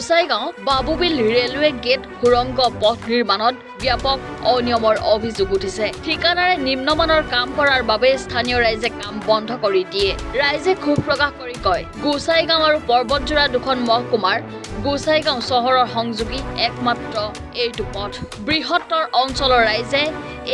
Gossaigaon বাবুবিল railway gate সুৰংগ পথ নিৰ্মাণত ব্যাপক অনিয়মৰ অভিযোগ উঠিছে। ঠিকানাৰে নিম্নমানৰ কাম কৰাৰ বাবে স্থানীয় ৰাইজে কাম বন্ধ কৰি দিয়ে। ৰাইজে ক্ষোভ প্ৰকাশ কৰি কয়, গোসাইগাঁও আৰু পৰ্বতজোৰা দুখন মহকুমাৰ গোসাইগাঁও চহৰৰ সংযোগী একমাত্ৰ এইটো পথ। বৃহত্তৰ অঞ্চলৰ ৰাইজে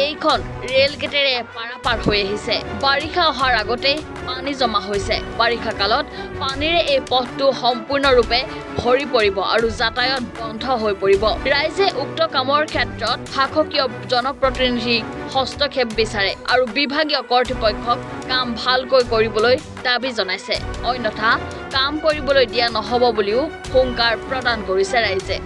এইখন ৰেল গেটেৰে পাৰাপাৰ হৈ আহিছে। বাৰিষা অহাৰ আগতে পানী জমা হৈছে। বাৰিষা কালত পানীৰে এই পথটো সম্পূৰ্ণৰূপে ভৰি পৰিব আৰু যাতায়াত বন্ধ হৈ পৰিব। ৰাইজে উক্ত কামৰ ক্ষেত্ৰত শাসকীয় জনপ্ৰতিনিধিক হস্তক্ষেপ বিচাৰে আৰু বিভাগীয় কৰ্তৃপক্ষক কাম ভালকৈ কৰিবলৈ দাবী জনাইছে। অন্যথা কাম কৰিবলৈ দিয়া নহ'ব বুলিও হুংকাৰ প্ৰদান কৰিছে ৰাইজে।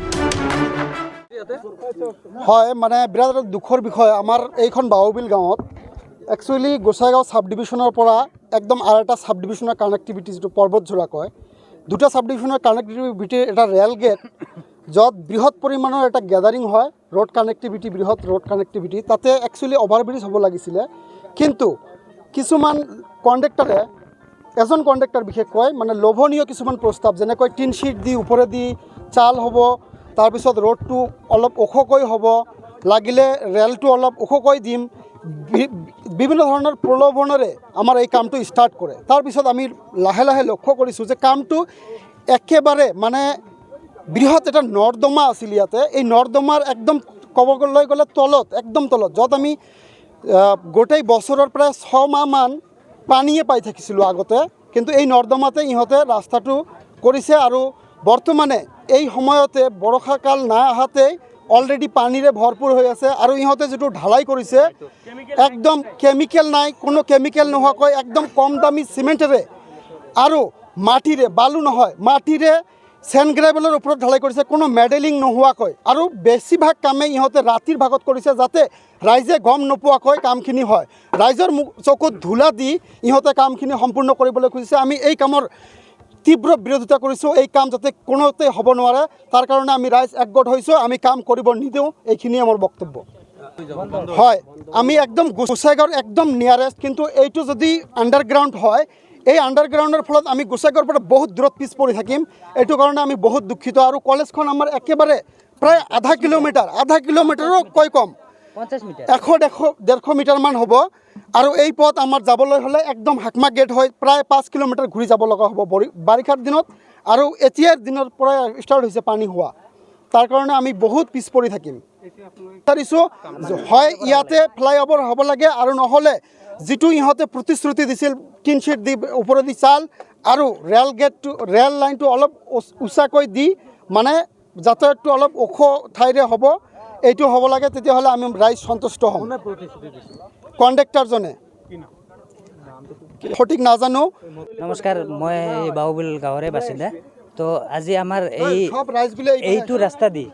হয়, মানে বিৰাট দুখৰ বিষয় আমাৰ এইখন বাবুবিল গাঁৱত একচুৱেলি গোসাইগাঁও চাব ডিভিশ্যনৰ পৰা একদম আৰু এটা চাব ডিভিশ্যনৰ কানেক্টিভিটি যিটো পৰ্বতজোৰা কয়, দুটা চাব ডিভিশ্যনৰ কানেক্টিভিটিৰ এটা ৰেল গেট য'ত বৃহৎ পৰিমাণৰ এটা গেডাৰিং হয়, ৰোড কানেক্টিভিটি, বৃহৎ ৰোড কানেক্টিভিটি, তাতে একচুৱেলি অভাৰব্ৰিজ হ'ব লাগিছিলে। কিন্তু কিছুমান কণ্ডাক্টৰে, এজন কণ্ডাক্টৰ বিশেষকৈ মানে লোভনীয় কিছুমান প্ৰস্তাৱ, যেনেকৈ টিন শ্বীট দি ওপৰেদি চাল হ'ব, তাৰপিছত ৰোডটো অলপ ওখকৈ হ'ব, লাগিলে ৰেলটো অলপ ওখকৈ দিম, বিভিন্ন ধৰণৰ প্ৰলোভনেৰে আমাৰ এই কামটো ষ্টাৰ্ট কৰে। তাৰপিছত আমি লাহে লাহে লক্ষ্য কৰিছোঁ যে কামটো একেবাৰে মানে বৃহৎ এটা নৰ্দমা আছিল ইয়াতে। এই নৰ্দমাৰ একদম ক'বলৈ গ'লে তলত, একদম তলত, য'ত আমি গোটেই বছৰৰ প্ৰায় 6 মাহমান পানীয়ে পাই থাকিছিলোঁ আগতে, কিন্তু এই নৰ্দমাতে ইহঁতে ৰাস্তাটো কৰিছে আৰু বৰ্তমানে এই সময়তে বৰষাকাল নাই অহাতেই অলৰেডি পানীৰে ভৰপূৰ হৈ আছে। আৰু ইহঁতে যিটো ঢালাই কৰিছে একদম কেমিকেল নাই, কোনো কেমিকেল নোহোৱাকৈ একদম কম দামী চিমেণ্টেৰে আৰু মাটিৰে, বালু নহয়, মাটিৰে চেণ্ড গ্ৰেভেলৰ ওপৰত ঢালাই কৰিছে, কোনো মেডেলিং নোহোৱাকৈ। আৰু বেছিভাগ কামেই ইহঁতে ৰাতিৰ ভাগত কৰিছে, যাতে ৰাইজে গম নোপোৱাকৈ কামখিনি হয়। ৰাইজৰ চকুত ধূলা দি ইহঁতে কামখিনি সম্পূৰ্ণ কৰিবলৈ খুজিছে। আমি এই কামৰ তীব্ৰ বিৰোধিতা কৰিছোঁ। এই কাম যাতে কোনোতে হ'ব নোৱাৰে, তাৰ কাৰণে আমি ৰাইজ একগোট হৈছোঁ। আমি কাম কৰিব নিদিওঁ, এইখিনিয়ে মোৰ বক্তব্য। হয়, আমি একদম গোসাইগাঁৱৰ একদম নিয়াৰেষ্ট, কিন্তু এইটো যদি আণ্ডাৰগ্ৰাউণ্ড হয়, এই আণ্ডাৰগ্ৰাউণ্ডৰ ফলত আমি গোসাইগাঁৱৰ পৰা বহুত দূৰত পিছ পৰি থাকিম। এইটো কাৰণে আমি বহুত দুখিত। আৰু কলেজখন আমাৰ একেবাৰে প্ৰায় আধা কিলোমিটাৰো কৈ কম, 100-150 মিটাৰমান হ'ব। আৰু এই পথ আমাৰ যাবলৈ হ'লে একদম হাকমা গেট হৈ প্ৰায় 5 কিলোমিটাৰ ঘূৰি যাব লগা হ'ব বাৰিষাৰ দিনত। আৰু এতিয়াৰ দিনৰ পৰাই ষ্টাৰ্ট হৈছে পানী হোৱা, তাৰ কাৰণে আমি বহুত পিছ পৰি থাকিম। বিচাৰিছোঁ হয় ইয়াতে ফ্লাইঅভাৰ হ'ব লাগে, আৰু নহ'লে যিটো ইহঁতে প্ৰতিশ্ৰুতি দিছিল টিন শ্বীট দি ওপৰেদি চাল আৰু ৰেল লাইনটো অলপ উচাকৈ দি মানে যাতায়াতটো অলপ ওখ ঠাইৰে হ'ব, এইটো হ'ব লাগে। তেতিয়াহ'লে আমি ৰাইজ সন্তুষ্ট হ'ম। কণ্ডাক্টৰজনে সঠিক নাজানো। নমস্কাৰ, মই বাবুবিল গাঁৱৰে বাসিন্দা। তো আজি আমাৰ এইটো ৰাস্তা দি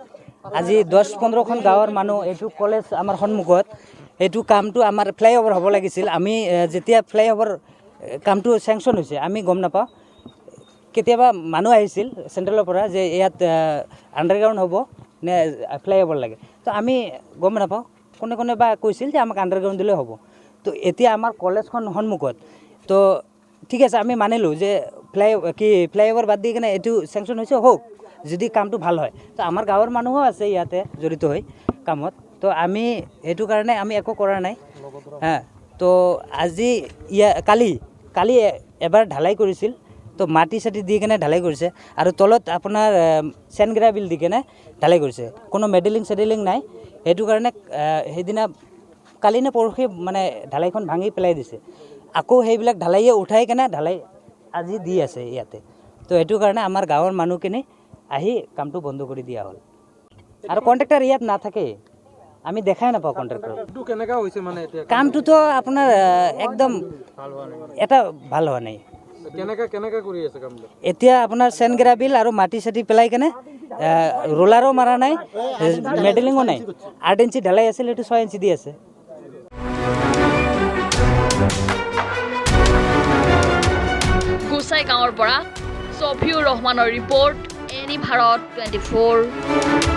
আজি 10-15খন গাঁৱৰ মানুহ, এইটো কলেজ আমাৰ সন্মুখত, এইটো কামটো আমাৰ ফ্লাইঅভাৰ হ'ব লাগিছিল। আমি যেতিয়া ফ্লাইঅভাৰ কামটো চেংচন হৈছে আমি গম নাপাওঁ। কেতিয়াবা মানুহ আহিছিল চেণ্ট্ৰেলৰ পৰা যে ইয়াত আণ্ডাৰগ্ৰাউণ্ড হ'ব নে ফ্লাইঅভাৰ লাগে, তো আমি গম নাপাওঁ। কোনে বা কৈছিল যে আমাক আণ্ডাৰগ্ৰাউণ্ড দিলে হ'ব। তো এতিয়া আমাৰ কলেজখন সন্মুখত, তো ঠিক আছে আমি মানিলোঁ যে ফ্লাইঅভাৰ বাদ দি কিনে এইটো চেংচন হৈছে, হওক যদি কামটো ভাল হয়। তো আমাৰ গাঁৱৰ মানুহো আছে ইয়াতে জড়িত হৈ কামত, তো আমি সেইটো কাৰণে আমি একো কৰা নাই। তো আজি কালি এবাৰ ঢালাই কৰিছিল, তো মাটি চাটি দি কেনে ঢালাই কৰিছে, আৰু তলত আপোনাৰ চেণ্ড গ্ৰেভেল দি কেনে ঢালাই কৰিছে, কোনো মেডেলিং নাই। সেইটো কাৰণে সেইদিনা কালি নে পৰহি মানে ঢালাইখন ভাঙি পেলাই দিছে। আকৌ সেইবিলাক ঢালাইয়ে উঠাই কেনে ঢালাই আজি দি আছে ইয়াতে। তো সেইটো কাৰণে আমাৰ গাঁৱৰ মানুহখিনি আহি কামটো বন্ধ কৰি দিয়া হ'ল। আৰু কণ্ট্ৰেক্টৰ ইয়াত নাথাকে, আমি দেখাই নাপাওঁ কণ্ট্ৰেক্টৰ। কামটোতো আপোনাৰ একদম এটা ভাল হোৱা নাই। এতিয়া আপোনাৰ চেণ্ড গ্ৰেভেল আৰু মাটি চাটি পেলাই কেনে ৰোলাৰো মাৰা নাই, মেডেলিঙো নাই। 8 ইঞ্চি ঢালাই আছিল, এইটো 6 ইঞ্চি দি আছে। গোসাইগাঁৱৰ পৰা ছফিউৰ ৰহমানৰ ৰিপৰ্ট, এনি ভাৰত 24।